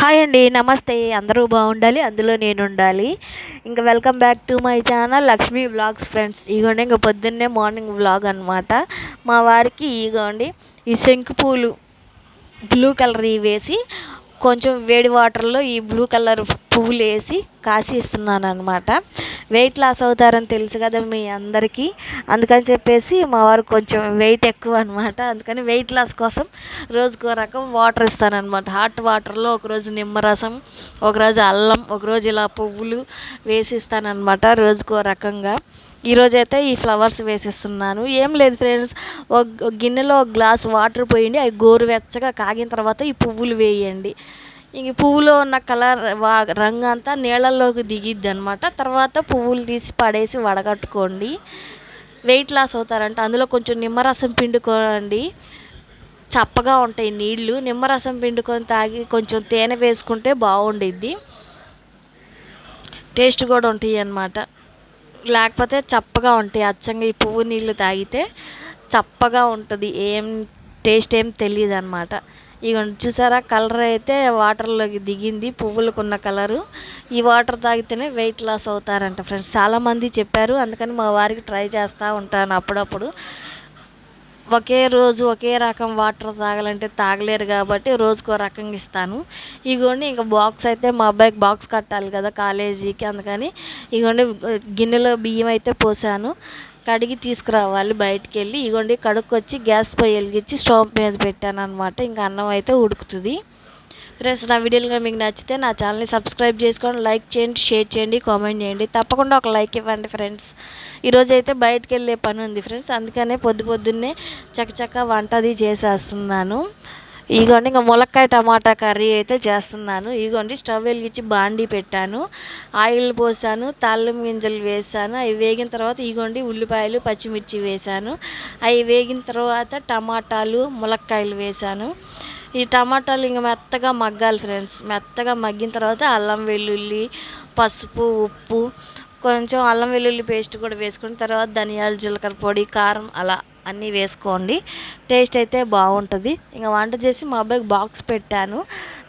Hi అండి. నమస్తే. అందరూ బాగుండాలి. అందులో నేనుండాలి. ఇంక welcome back to my channel Lakshmi vlogs friends. ఇగోండి ఇంక పొద్దున్నే మార్నింగ్ వ్లాగ్ అనమాట. మా వారికి ఇగోండి ఈ శంకు పూలు బ్లూ కలర్ వేసి కొంచెం వేడి వాటర్లో ఈ బ్లూ కలర్ పువ్వులు వేసి కాసి ఇస్తున్నాను అనమాట. వెయిట్ లాస్ అవుతారని తెలుసు కదా మీ అందరికీ. అందుకని చెప్పేసి మా వారు కొంచెం వెయిట్ ఎక్కువ అనమాట. అందుకని వెయిట్ లాస్ కోసం రోజుకో రకం వాటర్ ఇస్తానన్నమాట. హాట్ వాటర్లో ఒకరోజు నిమ్మరసం, ఒకరోజు అల్లం, ఒకరోజు ఇలా పువ్వులు వేసి ఇస్తానన్నమాట రోజుకో రకంగా. ఈరోజైతే ఈ ఫ్లవర్స్ వేసిస్తున్నాను. ఏం లేదు ఫ్రెండ్స్, ఒక గిన్నెలో ఒక గ్లాస్ వాటర్ పోయండి, అవి గోరువెచ్చగా కాగిన తర్వాత ఈ పువ్వులు వేయండి. ఇంక పువ్వులో ఉన్న కలర్ రంగు అంతా నీళ్ళల్లోకి దిగిద్ది అనమాట. తర్వాత పువ్వులు తీసి పడేసి వడగట్టుకోండి. Weight loss అవుతారంట. అందులో కొంచెం నిమ్మరసం పిండుకోండి, చప్పగా ఉంటాయి నీళ్ళు. నిమ్మరసం పిండుకొని తాగి కొంచెం తేనె వేసుకుంటే బాగుండిద్ది, టేస్ట్ కూడా ఉంటాయి అన్నమాట. లేకపోతే చప్పగా ఉంటాయి. అచ్చంగా ఈ పువ్వు నీళ్ళు తాగితే చప్పగా ఉంటుంది, ఏం టేస్ట్ ఏం తెలియదు అనమాట. ఇక చూసారా, కలర్ అయితే వాటర్లోకి దిగింది, పువ్వులకున్న కలరు. ఈ వాటర్ తాగితేనే వెయిట్ లాస్ అవుతారంట ఫ్రెండ్స్. చాలామంది చెప్పారు, అందుకని మా వారికి ట్రై చేస్తూ ఉంటాను అప్పుడప్పుడు. ఒకే రోజు ఒకే రకం వాటర్ తాగాలంటే తాగలేరు కాబట్టి రోజుకో రకంగా ఇస్తాను. ఇగోండి ఇంకా బాక్స్ అయితే మా అబ్బాయికి బాక్స్ కట్టాలి కదా కాలేజీకి, అందుకని ఇగోండి గిన్నెలో బియ్యం అయితే పోసాను, కడిగి తీసుకురావాలి బయటికి వెళ్ళి. ఇగోండి కడుక్కొచ్చి గ్యాస్ పొయ్యి వెలిగించి స్టవ్ మీద పెట్టాను అనమాట. ఇంకా అన్నం అయితే ఉడుకుతుంది. ఫ్రెండ్స్, నా వీడియోలు మీకు నచ్చితే నా ఛానల్ని సబ్స్క్రైబ్ చేసుకోండి, లైక్ చేయండి, షేర్ చేయండి, కామెంట్ చేయండి. తప్పకుండా ఒక లైక్ ఇవ్వండి ఫ్రెండ్స్. ఈరోజు అయితే బయటికి వెళ్ళే పని ఉంది ఫ్రెండ్స్, అందుకనే పొద్దున్నే చకచక వంట అది చేసేస్తున్నాను. ఇగోండి ఇంకా ములక్కాయ టమాటా కర్రీ అయితే చేస్తున్నాను. ఇగోండి స్టవ్ వెలిగించి బాండీ పెట్టాను, ఆయిల్ పోసాను, తాళ్ళం గింజలు వేసాను. అవి వేగిన తర్వాత ఇగోండి ఉల్లిపాయలు పచ్చిమిర్చి వేసాను. అవి వేగిన తర్వాత టమాటాలు ములక్కాయలు వేసాను. ఈ టమాటాలు ఇంకా మెత్తగా మగ్గాలి ఫ్రెండ్స్. మెత్తగా మగ్గిన తర్వాత అల్లం వెల్లుల్లి, పసుపు, ఉప్పు, కొంచెం అల్లం వెల్లుల్లి పేస్ట్ కూడా వేసుకున్న తర్వాత ధనియాలు, జీలకర్ర పొడి, కారం అలా అన్నీ వేసుకోండి. టేస్ట్ అయితే బాగుంటుంది. ఇంకా వంట చేసి మా అబ్బాయికి బాక్స్ పెట్టాను,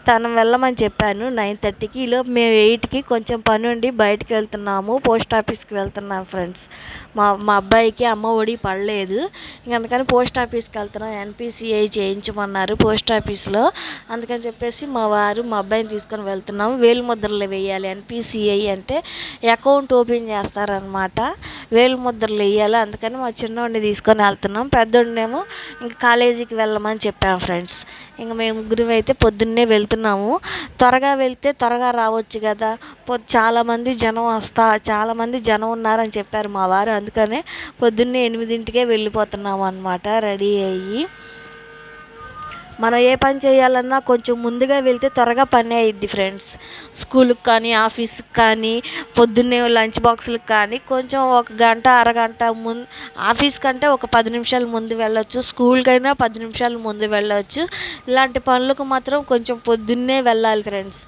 తను వెళ్ళమని చెప్పాను 9:30కి. ఈలోపు మేము 8కి కొంచెం పని ఉండి బయటికి వెళ్తున్నాము, పోస్ట్ ఆఫీస్కి వెళ్తున్నాం ఫ్రెండ్స్. మా అబ్బాయికి అమ్మ ఒడి పడలేదు, ఇంక అందుకని పోస్ట్ ఆఫీస్కి వెళ్తున్నాం. ఎన్పిసిఐ చేయించమన్నారు పోస్ట్ ఆఫీస్లో, అందుకని చెప్పేసి మా అబ్బాయిని తీసుకొని వెళ్తున్నాము. వేలు ముద్రలు వేయాలి. ఎన్పిసిఐ అంటే అకౌంట్ ఓపెన్ చేస్తారనమాట, వేలు ముద్రలు వేయాలి. అందుకని మా చిన్నోడిని తీసుకొని వెళ్తున్నాం, పెద్దోడినేమో ఇంక కాలేజీకి వెళ్ళమని చెప్పాము ఫ్రెండ్స్. ఇంక మేము ముగ్గురం అయితే పొద్దున్నే వెళ్తున్నాము. త్వరగా వెళ్తే త్వరగా రావచ్చు కదా, చాలామంది జనం ఉన్నారని చెప్పారు మా వారు. అందుకనే పొద్దున్నే 8కే వెళ్ళిపోతున్నాము అనమాట రెడీ అయ్యి. మనం ఏ పని చేయాలన్నా కొంచెం ముందుగా వెళ్తే త్వరగా పని అయ్యిద్ది ఫ్రెండ్స్. స్కూల్కి కానీ, ఆఫీస్కి కానీ, పొద్దున్నే లంచ్ బాక్సులకు కానీ కొంచెం ఒక గంట అరగంట ముందు, ఆఫీస్ కంటే ఒక 10 నిమిషాలు ముందు వెళ్ళొచ్చు, స్కూల్కైనా 10 నిమిషాలు ముందు వెళ్ళొచ్చు. ఇలాంటి పనులకు మాత్రం కొంచెం పొద్దున్నే వెళ్ళాలి ఫ్రెండ్స్.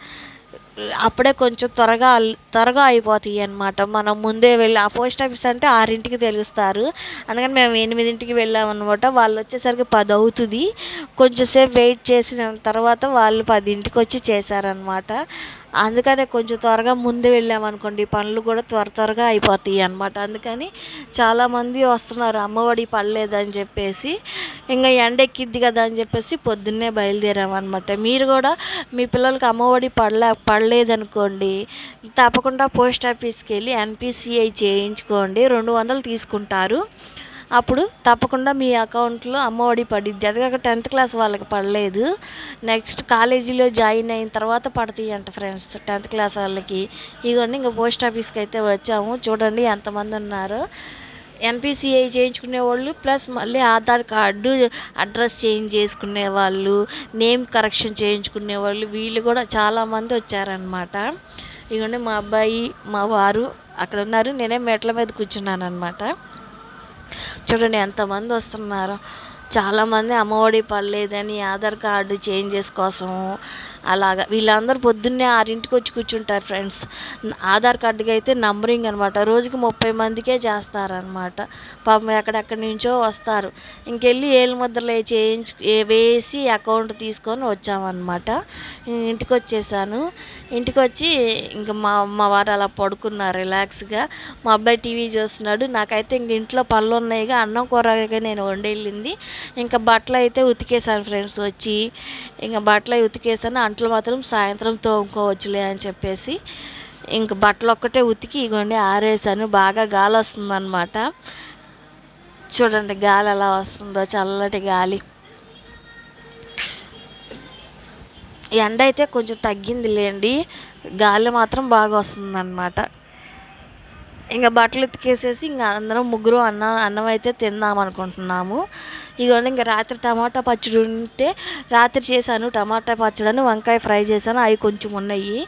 అప్పుడే కొంచెం త్వరగా అయిపోతాయి అన్నమాట. మనం ముందే వెళ్ళి, ఆ పోస్ట్ ఆఫీస్ అంటే 6కి తెలుస్తారు, అందుకని మేము 8కి వెళ్ళామన్నమాట. వాళ్ళు వచ్చేసరికి 10 అవుతుంది. కొంచెంసేపు వెయిట్ చేసిన తర్వాత వాళ్ళు 10కి వచ్చి చేశారనమాట. అందుకనే కొంచెం త్వరగా ముందు వెళ్ళామనుకోండి పనులు కూడా త్వరగా అయిపోతాయి అన్నమాట. అందుకని చాలామంది వస్తున్నారు అమ్మఒడి పడలేదని చెప్పేసి. ఇంకా ఎండ ఎక్కిద్ది కదా అని చెప్పేసి పొద్దున్నే బయలుదేరామన్నమాట. మీరు కూడా మీ పిల్లలకి అమ్మఒడి పడలేదనుకోండి, తప్పకుండా పోస్ట్ ఆఫీస్కి వెళ్ళి ఎన్పిసిఐ చేయించుకోండి. 200 తీసుకుంటారు. అప్పుడు తప్పకుండా మీ అకౌంట్లో అమ్మఒడి పడిద్ది. అదిగాక 10th క్లాస్ వాళ్ళకి పడలేదు, నెక్స్ట్ కాలేజీలో జాయిన్ అయిన తర్వాత పడతాయి అంట ఫ్రెండ్స్ 10th క్లాస్ వాళ్ళకి. ఇగోండి ఇంకా పోస్ట్ ఆఫీస్కి అయితే వచ్చాము. చూడండి ఎంతమంది ఉన్నారో. ఎన్పిసిఐ చేయించుకునే వాళ్ళు, ప్లస్ మళ్ళీ ఆధార్ కార్డు అడ్రస్ చేంజ్ చేసుకునే వాళ్ళు, నేమ్ కరెక్షన్ చేయించుకునే వాళ్ళు, వీళ్ళు కూడా చాలామంది వచ్చారనమాట. ఇగోండి మా అబ్బాయి, మా వారు అక్కడ ఉన్నారు, నేనే మెట్ల మీద కూర్చున్నాను అనమాట. చూడండి ఎంతమంది వస్తున్నారు. చాలామంది అమ్మఒడి పడలేదని ఆధార్ కార్డు చేంజెస్ కోసము, అలాగా వీళ్ళందరూ పొద్దున్నే 6ంటికి వచ్చి కూర్చుంటారు ఫ్రెండ్స్. ఆధార్ కార్డుకి అయితే నంబరింగ్ అనమాట. రోజుకి 30 మందికే చేస్తారనమాట. పాపం ఎక్కడెక్కడి నుంచో వస్తారు. ఇంకెళ్ళి ఏలు ముద్రలు వేసి అకౌంట్ తీసుకొని వచ్చామన్నమాట. ఇంటికి వచ్చేసాను. ఇంటికి వచ్చి ఇంకా మా వారు అలా పడుకున్నారు రిలాక్స్గా. మా అబ్బాయి టీవీ చూస్తున్నాడు. నాకైతే ఇంక ఇంట్లో పనులు ఉన్నాయిగా, అన్నం కూరగా నేను వండేళ్ళింది. ఇంకా బట్టలు అయితే ఉతికేసాను ఫ్రెండ్స్ వచ్చి. ఇంకా బట్టలు ఉతికేసాను. అంట్లు మాత్రం సాయంత్రం తోముకోవచ్చులే అని చెప్పేసి ఇంక బట్టలు ఒక్కటే ఉతికి ఇగోండి ఆరేసాను. బాగా గాలి వస్తుందన్నమాట. చూడండి గాలి ఎలా వస్తుందో, చల్లటి గాలి. ఎండ అయితే కొంచెం తగ్గింది లేండి, గాలి మాత్రం బాగా వస్తుందన్నమాట. ఇంకా బట్టలు ఉతికేసేసి ఇంకా అందరం ముగ్గురు అన్నం అయితే తిందాం అనుకుంటున్నాము. ఇదిగోండి ఇంకా రాత్రి టమాటా పచ్చడి ఉంటే రాత్రి చేశాను. టమాటా పచ్చడిని వంకాయ ఫ్రై చేశాను. అవి కొంచెం ఉన్నాయి.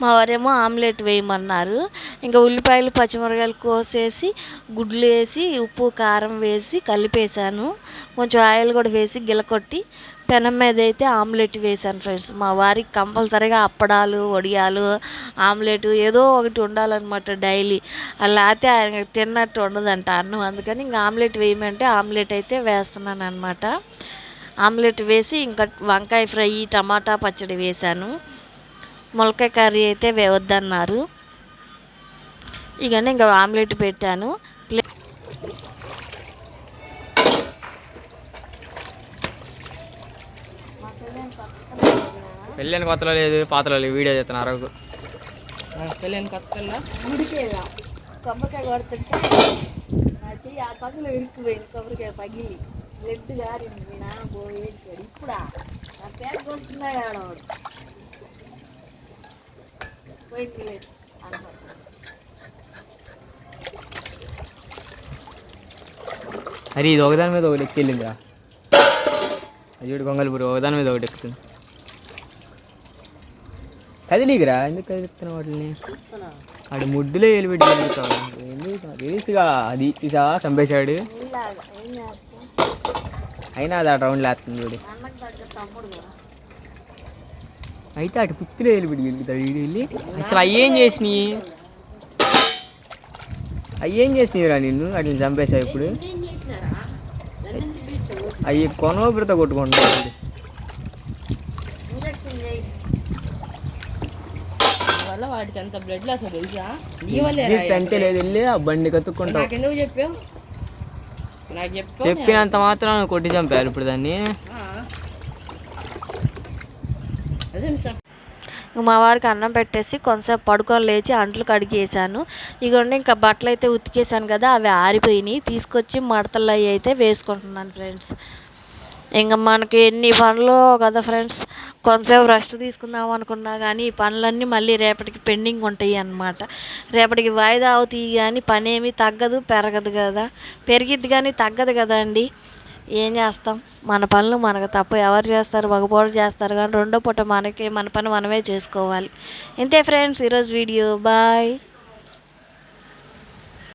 మా వారేమో ఆమ్లెట్ వేయమన్నారు. ఇంకా ఉల్లిపాయలు పచ్చిమిరకాయలు కోసేసి గుడ్లు వేసి ఉప్పు కారం వేసి కలిపేశాను. కొంచెం ఆయిల్ కూడా వేసి గిలకొట్టి పెనం మీద అయితే ఆమ్లెట్ వేసాను ఫ్రెండ్స్. మా వారికి కంపల్సరీగా అప్పడాలు, వడియాలు, ఆమ్లెట్ ఏదో ఒకటి ఉండాలన్నమాట డైలీ. అలా అయితే ఆయన తిన్నట్టు ఉండదంట అన్నం. అందుకని ఇంకా ఆమ్లెట్ వేయమంటే ఆమ్లెట్ అయితే వేస్తున్నాను అనమాట. ఆమ్లెట్ వేసి ఇంకా వంకాయ ఫ్రై, టమాటా పచ్చడి వేశాను. ములక్కాయ కర్రీ అయితే వద్దన్నారు. ఇకనే ఇంకా ఆమ్లెట్ పెట్టాను. పెళ్ళైన కొత్తలో లేదు, పాతలో లేదు. వీడియో చేస్తున్నారు. పెళ్ళైన కొత్తలో ఉడికేదా కొబ్బరికాయ కొడుతుంటే నా చెయ్యి ఆ సందులో ఇరుక్కుపోయింది. కొబ్బరికాయ పగిలి బ్లడ్ గారింది. మీ నాన్న పోయించాడు. ఇప్పుడా నా పేరు కోసుకున్నా ఆడవాడు పోయింది లేదు అనమాట. అరే ఇది ఒకదాని మీద ఒకటి ఎక్కిళ్ళిందిరా. అయ్యుడు గొంగళపూరి ఒకదాని మీద ఒకటి ఎక్కుతుంది. కదిలీగిరా, ఎందుకు కదిలిస్తున్నావు వాటిని? వాడు ముడ్డులో ఏలిపెట్టి కలుగుతావు. తెలుసుగా అది ఇసా చంపేశాడు. అయినా అది ఆ రౌండ్ లేస్తుంది చూడు. అయితే అటు పుత్తిలో ఏలిపెట్టి గెలుగుతాడు వీడు వెళ్ళి. అసలు అయ్యేం చేసినాయి, రా నిన్ను? వాటిని చంపేశావు. ఇప్పుడు అవి కొనోపిరితో కొట్టుకుంటున్నాడు. వాటికి అంత బ్లడ్ అసలు తెలుసా? అంతే లేదు, వెళ్ళి ఆ బండి కతుక్కుంటావు. ఎందుకు చెప్పావు? నాకు చెప్పినంత మాత్రం కొట్టి చంపారు ఇప్పుడు దాన్ని. మా వారికి అన్నం పెట్టేసి కొంతసేపు పడుకొని లేచి అంట్లు కడిగేసాను. ఇగోండి ఇంకా బట్టలు అయితే ఉతికేసాను కదా, అవి ఆరిపోయినాయి. తీసుకొచ్చి మడతలు అవి అయితే వేసుకుంటున్నాను ఫ్రెండ్స్. ఇంకా మనకి ఎన్ని పనులు కదా ఫ్రెండ్స్. కొంతసేపు రెస్ట్ తీసుకుందాం అనుకున్నా కానీ ఈ పనులన్నీ మళ్ళీ రేపటికి పెండింగ్ ఉంటాయి అన్నమాట. రేపటికి వాయిదా అవుతాయి కానీ పని ఏమీ తగ్గదు, పెరగదు కదా. పెరిగిద్ది కానీ తగ్గదు కదా అండి. ఏం చేస్తాం, మన పనులు మనకు తప్ప ఎవరు చేస్తారు? ఒక పూట చేస్తారు కానీ రెండో పూట మన పని మనమే చేసుకోవాలి. ఇంతే ఫ్రెండ్స్ ఈరోజు వీడియో. బాయ్.